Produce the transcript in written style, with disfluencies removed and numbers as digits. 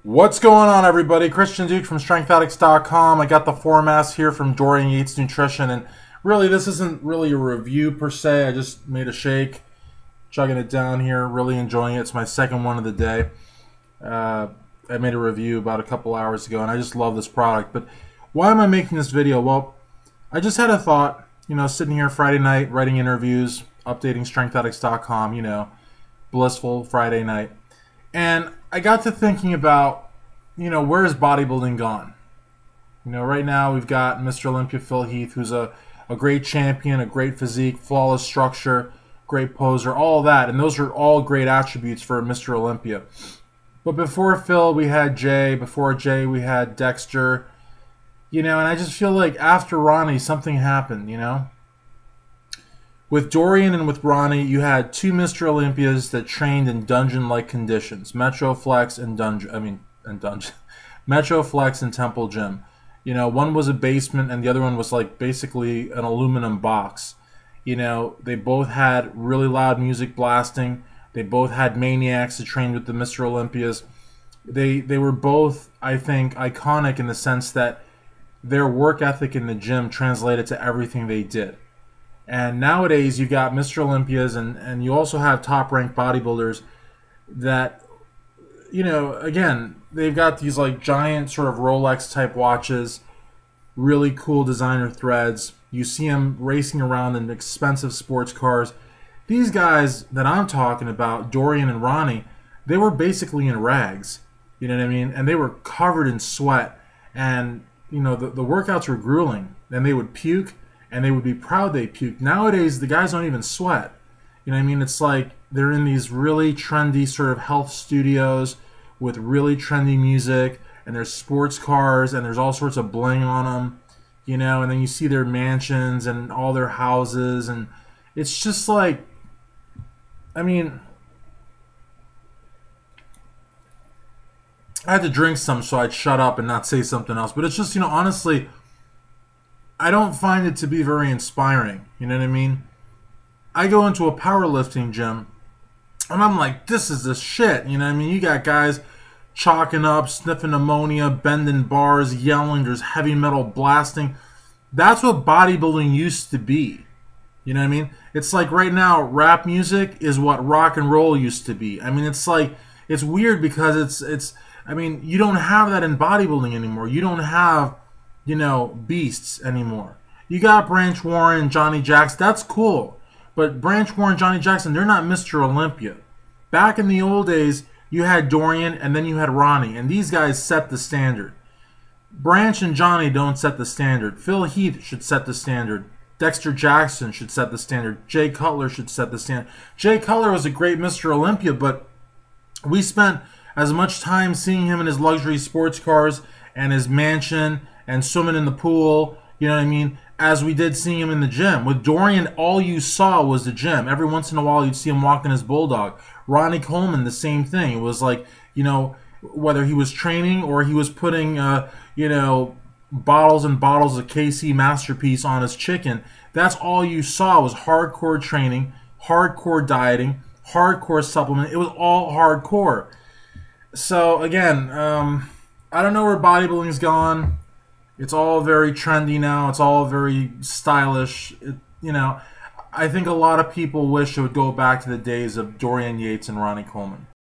What's going on, everybody? Christian Duke from StrengthAddicts.com. I got the foremast here from Dorian Yates Nutrition, and really this isn't really a review per se. I just made a shake, chugging it down here, really enjoying it. It's my second one of the day. I made a review about a couple hours ago, and I just love this product. But why am I making this video? Well, I just had a thought, sitting here Friday night, writing interviews, updating StrengthAddicts.com, blissful Friday night. And I got to thinking about, where is bodybuilding gone? Right now we've got Mr. Olympia Phil Heath, who's a great champion, a great physique, flawless structure, great poser, all that. And those are all great attributes for Mr. Olympia. But before Phil, we had Jay. Before Jay, we had Dexter. And I just feel like after Ronnie, something happened, With Dorian and with Ronnie, you had two Mr. Olympias that trained in dungeon-like conditions, Metroflex and Metroflex and Temple Gym. One was a basement and the other one was like basically an aluminum box. They both had really loud music blasting. They both had maniacs that trained with the Mr. Olympias. They were both, I think, iconic in the sense that their work ethic in the gym translated to everything they did. And nowadays, you've got Mr. Olympias, and you also have top-ranked bodybuilders that, again, they've got these like giant sort of Rolex-type watches, really cool designer threads. You see them racing around in expensive sports cars. These guys that I'm talking about, Dorian and Ronnie, they were basically in rags. You know what I mean? And they were covered in sweat. And, the workouts were grueling. And they would puke. And they would be proud they puked. Nowadays, the guys don't even sweat. It's like they're in these really trendy sort of health studios with really trendy music, and there's sports cars, and there's all sorts of bling on them, and then you see their mansions and all their houses, and it's just like, I had to drink some so I'd shut up and not say something else, but it's just, honestly, I don't find it to be very inspiring. You know what I mean? I go into a powerlifting gym, and I'm like, this is the shit. You know what I mean? You got guys chalking up, sniffing ammonia, bending bars, yelling. There's heavy metal blasting. That's what bodybuilding used to be. You know what I mean? It's like right now, rap music is what rock and roll used to be. It's like, it's weird because you don't have that in bodybuilding anymore. You don't have beasts anymore. You got Branch Warren, Johnny Jackson, that's cool. But Branch Warren, Johnny Jackson, they're not Mr. Olympia. Back in the old days, you had Dorian and then you had Ronnie, and these guys set the standard. Branch and Johnny don't set the standard. Phil Heath should set the standard. Dexter Jackson should set the standard. Jay Cutler should set the standard. Jay Cutler was a great Mr. Olympia, but we spent as much time seeing him in his luxury sports cars and his mansion and swimming in the pool, as we did seeing him in the gym. With Dorian, all you saw was the gym. Every once in a while, you'd see him walking his bulldog. Ronnie Coleman, the same thing. It was like, whether he was training or he was putting, bottles and bottles of KC Masterpiece on his chicken, that's all you saw was hardcore training, hardcore dieting, hardcore supplement. It was all hardcore. So, again, I don't know where bodybuilding's gone. It's all very trendy now. It's all very stylish. I think a lot of people wish it would go back to the days of Dorian Yates and Ronnie Coleman.